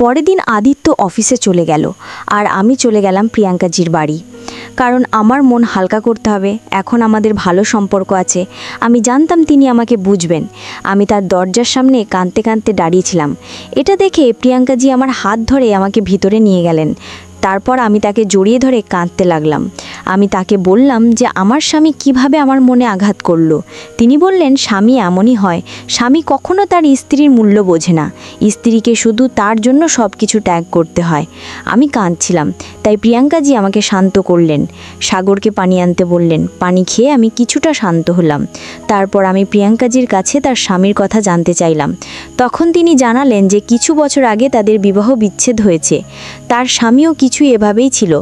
পরের দিন আদিত্য অফিসে চলে গেল আর আমি চলে গেলাম প্রিয়াঙ্কাজির বাড়ি। কারণ আমার মন হালকা করতে হবে, এখন আমাদের ভালো সম্পর্ক আছে, আমি জানতাম তিনি আমাকে বুঝবেন। আমি তার দরজার সামনে কাঁদতে কাঁদতে দাঁড়িয়েছিলাম। এটা দেখে প্রিয়াঙ্কাজি আমার হাত ধরে আমাকে ভিতরে নিয়ে গেলেন। তারপর আমি তাকে জড়িয়ে ধরে কাঁদতে লাগলাম। আমি তাকে বললাম যে আমার স্বামী কিভাবে আমার মনে আঘাত করলো। তিনি বললেন, স্বামী এমনই হয়, স্বামী কখনো তার স্ত্রীর মূল্য বোঝে না, স্ত্রীকে শুধু তার জন্য সব কিছু ত্যাগ করতে হয়। আমি কাঁদছিলাম, তাই প্রিয়াঙ্কাজি আমাকে শান্ত করলেন। সাগরকে পানি আনতে বললেন। পানি খেয়ে আমি কিছুটা শান্ত হলাম। তারপর আমি প্রিয়াঙ্কাজির কাছে তার স্বামীর কথা জানতে চাইলাম। তখন তিনি জানালেন যে কিছু বছর আগে তাদের বিবাহ বিচ্ছেদ হয়েছে। তার স্বামীও কিছু এভাবেই ছিল,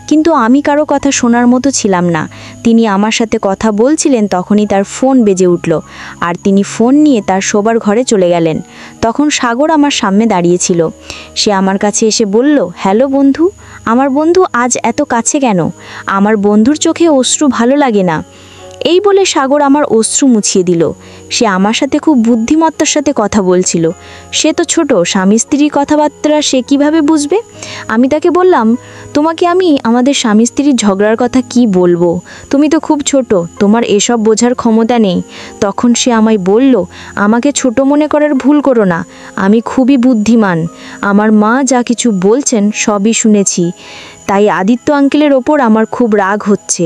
কিন্তু আমি কারো কথা শোনার মতো ছিলাম না। তিনি আমার সাথে কথা বলছিলেন, তখনই তার ফোন বেজে উঠল আর তিনি ফোন নিয়ে তার শোবার ঘরে চলে গেলেন। তখন সাগর আমার সামনে দাঁড়িয়েছিল। সে আমার কাছে এসে বলল, হ্যালো বন্ধু। আমার বন্ধু আজ এত কাছে কেন? আমার বন্ধুর চোখে অশ্রু ভালো লাগে না। এই বলে সাগর আমার অশ্রু মুছিয়ে দিল। সে আমার সাথে খুব বুদ্ধিমত্তার সাথে কথা বলছিল। সে তো ছোট, স্বামী স্ত্রীর কথাবার্তা সে কিভাবে বুঝবে? আমি তাকে বললাম, তোমাকে আমি আমাদের স্বামী স্ত্রীর ঝগড়ার কথা কি বলবো? তুমি তো খুব ছোট, তোমার এসব বোঝার ক্ষমতা নেই। তখন সে আমায় বলল, আমাকে ছোট মনে করার ভুল করো না, আমি খুবই বুদ্ধিমান। আমার মা যা কিছু বলছেন সবই শুনেছি, তাই আদিত্য আঙ্কেলের ওপর আমার খুব রাগ হচ্ছে।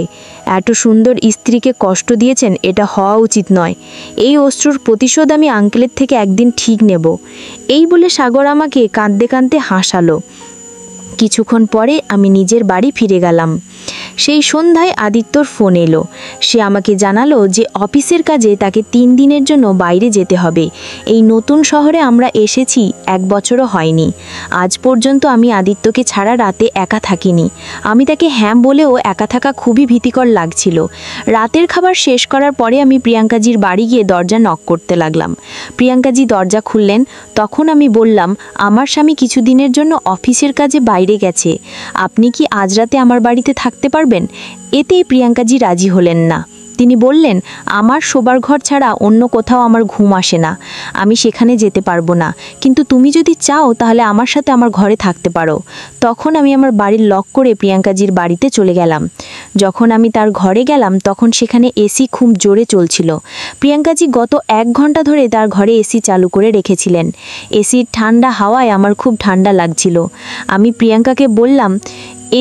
এত সুন্দর স্ত্রীকে কষ্ট দিয়েছেন, এটা হওয়া উচিত নয়। এই অশ্রুর প্রতিশোধ আমি আঙ্কেলের থেকে একদিন ঠিক নেব। এই বলে সাগর আমাকে কাঁদতে কাঁদতে হাসালো। কিছুক্ষণ পরে আমি নিজের বাড়ি ফিরে গেলাম। সেই সন্ধ্যায় আদিত্যর ফোন এলো। সে আমাকে জানালো যে অফিসের কাজে তাকে 3 দিনের জন্য বাইরে যেতে হবে। এই নতুন শহরে আমরা এসেছি 1 বছরও হয়নি। আজ পর্যন্ত আমি আদিত্যকে ছাড়া রাতে একা থাকিনি। আমি তাকে হ্যাঁ বলেও একা থাকা খুবই ভীতিকর লাগছিল। রাতের খাবার শেষ করার পরে আমি প্রিয়াঙ্কাজির বাড়ি গিয়ে দরজা নক করতে লাগলাম। প্রিয়াঙ্কাজি দরজা খুললেন। তখন আমি বললাম, আমার স্বামী কিছুদিনের জন্য অফিসের কাজে বাইরে গেছে, আপনি কি আজ রাতে আমার বাড়িতে থাকতে পারবেন? এতেই প্রিয়াঙ্কাজি রাজি হলেন না। তিনি বললেন, আমার শোবার ঘর ছাড়া অন্য কোথাও আমার ঘুম আসে না, আমি সেখানে যেতে পারবো না, কিন্তু তুমি যদি চাও তাহলে আমার সাথে আমার ঘরে থাকতে পারো। তখন আমি আমার বাড়ির লক করে প্রিয়াঙ্কাজির বাড়িতে চলে গেলাম। যখন আমি তার ঘরে গেলাম তখন সেখানে এসি খুব জোরে চলছিল। প্রিয়াঙ্কাজি গত 1 ঘন্টা ধরে তার ঘরে এসি চালু করে রেখেছিলেন। এসির ঠান্ডা হাওয়ায় আমার খুব ঠান্ডা লাগছিল। আমি প্রিয়াঙ্কাকে বললাম,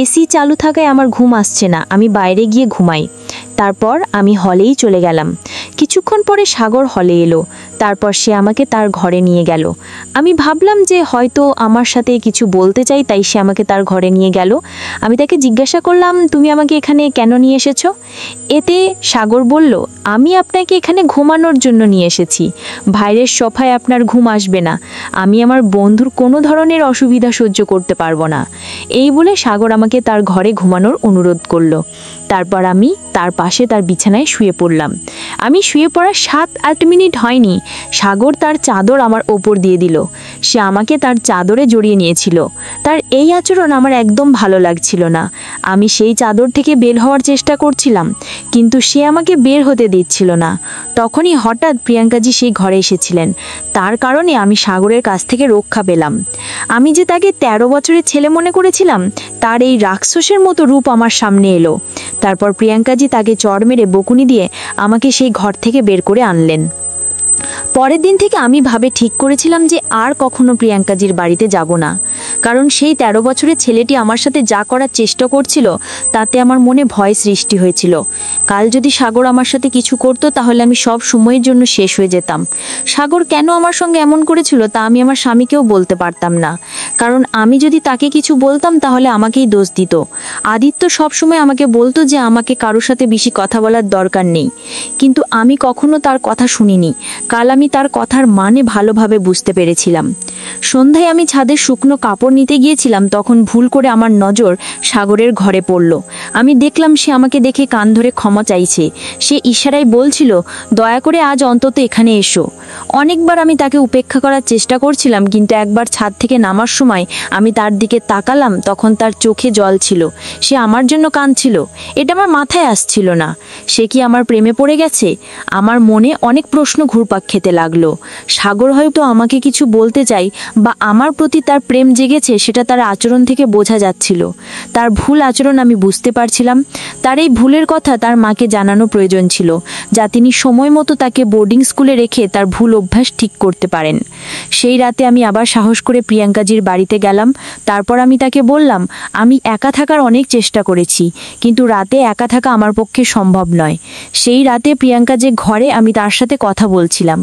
এসি চালু থাকায় আমার ঘুম আসছে না, আমি বাইরে গিয়ে ঘুমাই। তারপর আমি হলেই চলে গেলাম। কিছুক্ষণ পরে সাগর হলে এলো। তারপর সে আমাকে তার ঘরে নিয়ে গেল। আমি ভাবলাম যে হয়তো আমার সাথে কিছু বলতে চাই, তাই সে আমাকে তার ঘরে নিয়ে গেল। আমি তাকে জিজ্ঞাসা করলাম, তুমি আমাকে এখানে কেন নিয়ে এসেছো? এতে সাগর বলল, আমি আপনাকে এখানে ঘুমানোর জন্য নিয়ে এসেছি। বাইরের সোফায় আপনার ঘুম আসবে না। আমি আমার বন্ধুর কোনো ধরনের অসুবিধা সহ্য করতে পারবো না। এই বলে সাগর আমাকে তার ঘরে ঘুমানোর অনুরোধ করলো। তারপর আমি তার পাশে তার বিছানায় শুয়ে পড়লাম। আমি শুয়ে পড়ার 7-8 মিনিট হয়নি, সাগর তার চাদর আমার ওপর দিয়ে দিল। সে আমাকে তার চাদরে জড়িয়ে নিয়েছিল। তার এই আচরণ আমার একদম ভালো লাগছিল না। আমি সেই চাদর থেকে বের হওয়ার চেষ্টা করছিলাম, কিন্তু সে আমাকে বের হতে দিচ্ছিল না। তখনই হঠাৎ প্রিয়াঙ্কাজি সেই ঘরে এসেছিলেন। তার কারণে আমি সাগরের কাছ থেকে রক্ষা পেলাম। আমি যে তাকে 13 বছরের ছেলে মনে করেছিলাম, তার এই রাক্ষসের মতো রূপ আমার সামনে এলো। তারপর প্রিয়াঙ্কাজি তাকে চড় মেরে বকুনি দিয়ে আমাকে সেই ঘর থেকে বের করে আনলেন। পরের দিন থেকে আমি ঠিক করেছিলাম যে আর কখনো প্রিয়াঙ্কাজির বাড়িতে যাব না। কারণ সেই 13 বছরের ছেলেটি আমার সাথে যা করার চেষ্টা করছিল তাতে আমার মনে ভয় সৃষ্টি হয়েছিল। কাল যদি সাগর আমার সাথে কিছু করতো তাহলে আমি সব সময়ের জন্য শেষ হয়ে যেতাম। সাগর কেন আমার সঙ্গে এমন করেছিল তা আমি আমার স্বামীকেও বলতে পারতাম না, কারণ আমি যদি তাকে কিছু বলতাম তাহলে আমাকেই দোষ দিত। আদিত্য সব সময় আমাকে বলতো যে আমাকে কারোর সাথে বেশি কথা বলার দরকার নেই, কিন্তু আমি কখনো তার কথা শুনিনি। কাল আমি তার কথার মানে ভালোভাবে বুঝতে পেরেছিলাম। সন্ধ্যায় আমি ছাদের শুকনো কাপড় নিতে গিয়েছিলাম, তখন ভুল করে আমার নজর সাগরের ঘরে পড়ল। আমি দেখলাম সে আমাকে দেখে কান ধরে ক্ষমা চাইছে। সে ইশারায় বলছিল, দয়া করে আজ অন্তত এখানে এসো। অনেকবার আমি তাকে উপেক্ষা করার চেষ্টা করছিলাম, কিন্তু একবার ছাদ থেকে নামার সময় আমি তার দিকে তাকালাম, তখন তার চোখে জল ছিল। সে আমার জন্য কাঁদছিল। এটা আমার মাথায় আসছিল না। সে কি আমার প্রেমে পড়ে গেছে? আমার মনে অনেক প্রশ্ন ঘুরপাক খেতে লাগলো। সাগর হয়তো আমাকে কিছু বলতে চাই, বা আমার প্রতি তার প্রেম জেগেছে, সেটা তার আচরণ থেকে বোঝা যাচ্ছিল। তার ভুল আচরণ আমি বুঝতে পারছিলাম। তার এই ভুলের কথা তার মাকে জানানো প্রয়োজন ছিল, যা তিনি সময় মতো তাকে বোর্ডিং স্কুলে রেখে তার ভুল অভ্যাস ঠিক করতে পারেন। সেই রাতে আমি আবার সাহস করে প্রিয়াঙ্কাজির বাড়িতে গেলাম। তারপর আমি তাকে বললাম, আমি একা থাকার অনেক চেষ্টা করেছি, কিন্তু রাতে একা থাকা আমার পক্ষে সম্ভব নয়। সেই রাতে প্রিয়াঙ্কা যে ঘরে, আমি তার সাথে কথা বলছিলাম।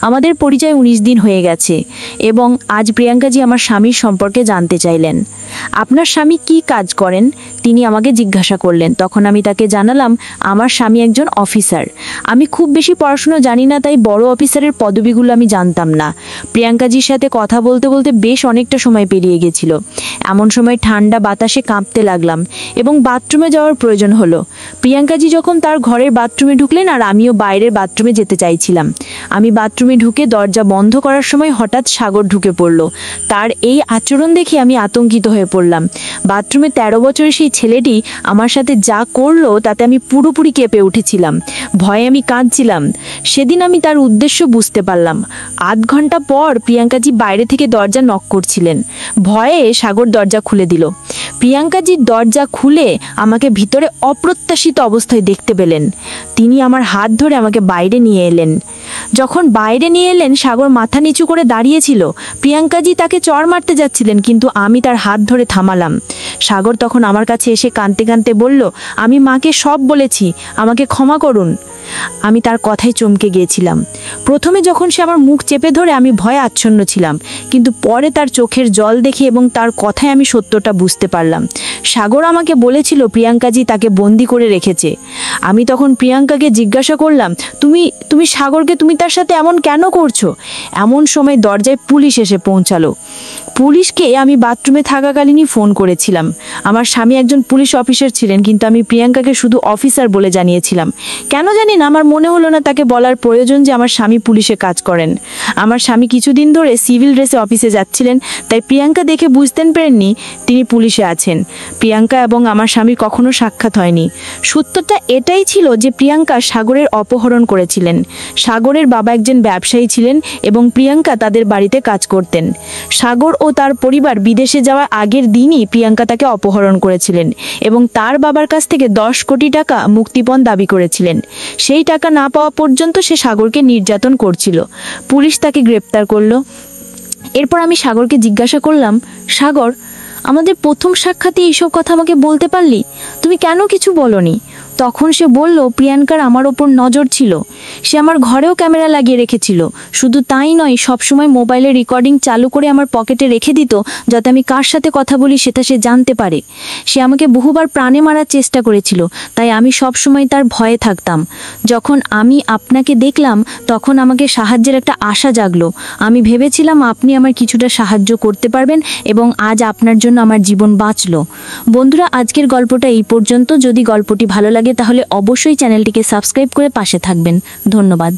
আমাদের পরিচয় 19 দিন হয়ে গেছে, এবং আজ প্রিয়াঙ্কাজি আমার স্বামীর সম্পর্কে জানতে চাইলেন। আপনার স্বামী কি কাজ করেন? তিনি আমাকে জিজ্ঞাসা করলেন। তখন আমি তাকে জানালাম, আমার স্বামী একজন অফিসার। আমি খুব বেশি পড়াশোনা জানি না, তাই বড় অফিসারের পদবিগুলো আমি জানতাম না। প্রিয়াঙ্কাজির সাথে কথা বলতে বলতে বেশ অনেকটা সময় পেরিয়ে গেছিল। এমন সময় ঠান্ডা বাতাসে কাঁপতে লাগলাম এবং বাথরুমে যাওয়ার প্রয়োজন হলো। প্রিয়াঙ্কাজি যখন তার ঘরের বাথরুমে ঢুকলেন, আর আমিও বাইরের বাথরুমে যেতে চাইছিলাম। আমি বাথরুমে ঢুকে দরজা বন্ধ করার সময় হঠাৎ সাগর ঢুকে পড়ল। তার এই আচরণ দেখে আমি আতঙ্কিত হয়ে পড়লাম। বাথরুমে 13 বছরের সেই ছেলেটি আমার সাথে যা করলো, তাতে আমি পুরোপুরি কেঁপে উঠেছিলাম। ভয়ে আমি কাঁদছিলাম। সেদিন আমি তার উদ্দেশ্য বুঝতে পারলাম। আধ ঘন্টা পর প্রিয়াঙ্কাজি বাইরে থেকে দরজা নক করছিলেন। ভয়ে সাগর দরজা খুলে দিল। প্রিয়াঙ্কাজির দরজা খুলে আমাকে ভিতরে অপ্রত্যাশিত অবস্থায় দেখতে পেলেন। তিনি আমার হাত ধরে আমাকে বাইরে নিয়ে এলেন। যখন বাইরে নিয়ে এলেন, সাগর মাথা নিচু করে দাঁড়িয়েছিল। প্রিয়াঙ্কাজি তাকে চড় মারতে যাচ্ছিলেন, কিন্তু আমি তার হাত ধরে থামালাম। সাগর তখন আমার কাছে এসে কাঁদতে কাঁদতে বলল, আমি মাকে সব বলেছি, আমাকে ক্ষমা করুন। আমি তার কথায় চমকে গিয়েছিলাম। প্রথমে যখন সে আমার মুখ চেপে ধরে, আমি ভয়ে আচ্ছন্ন ছিলাম, কিন্তু পরে তার চোখের জল দেখে এবং তার কথায় আমি সত্যটা বুঝতে পারলাম। সাগর আমাকে বলেছিল প্রিয়াঙ্কাজি তাকে বন্দি করে রেখেছে। আমি তখন প্রিয়াঙ্কাকে জিজ্ঞাসা করলাম, তুমি সাগরকে, তুমি তার সাথে এমন কেন করছো? এমন সময় দরজায় পুলিশ এসে পৌঁছালো। পুলিশকে আমি বাথরুমে থাকাকালীনই ফোন করেছিলাম। আমার স্বামী একজন পুলিশ অফিসার ছিলেন, কিন্তু আমি প্রিয়াঙ্কাকে শুধু অফিসার বলে জানিয়েছিলাম। কেন জানি না, আমার মনে হলো না তাকে বলার প্রয়োজন যে আমার স্বামী পুলিশে কাজ করেন। আমার স্বামী কিছুদিন ধরে সিভিল ড্রেসে অফিসে যাচ্ছিলেন, তাই প্রিয়াঙ্কা দেখে বুঝতেন পারেননি তিনি পুলিশে আছেন। প্রিয়াঙ্কা এবং আমার স্বামীর কখনো সাক্ষাৎ হয়নি। সত্যটা এটাই ছিল যে প্রিয়াঙ্কা সাগরের অপহরণ করেছিলেন। সাগরের বাবা একজন ব্যবসায়ী ছিলেন এবং প্রিয়াঙ্কা তাদের বাড়িতে কাজ করতেন। সাগর ও তার পরিবার বিদেশে যাওয়ার আগের দিনই প্রিয়াঙ্কা তাকে অপহরণ করেছিলেন এবং তার বাবার কাছ থেকে 10 কোটি টাকা মুক্তিপণ দাবি করেছিলেন। সেই টাকা না পাওয়া পর্যন্ত সে সাগরকে নির্যাতন করছিল। পুলিশ তাকে গ্রেপ্তার করলো। এরপর আমি সাগরকে জিজ্ঞাসা করলাম, সাগর, আমাদের প্রথম সাক্ষাতে এইসব কথা আমাকে বলতে পারলি? তুমি কেন কিছু বলনি? তখন সে বলল, প্রিয়াঙ্কার আমার ওপর নজর ছিল। সে আমার ঘরেও ক্যামেরা লাগিয়ে রেখেছিল। শুধু তাই নয়, সবসময় মোবাইলে রেকর্ডিং চালু করে আমার পকেটে রেখে দিত, যাতে আমি কার সাথে কথা বলি সেটা সে জানতে পারে। সে আমাকে বহুবার প্রাণে মারার চেষ্টা করেছিল, তাই আমি সবসময় তার ভয়ে থাকতাম। যখন আমি আপনাকে দেখলাম, তখন আমাকে সাহায্যের একটা আশা জাগলো। আমি ভেবেছিলাম আপনি আমার কিছুটা সাহায্য করতে পারবেন, এবং আজ আপনার জন্য আমার জীবন বাঁচলো। বন্ধুরা, আজকের গল্পটা এই পর্যন্ত। যদি গল্পটি ভালো লাগে তাহলে অবশ্যই চ্যানেলটিকে সাবস্ক্রাইব করে পাশে থাকবেন। ধন্যবাদ।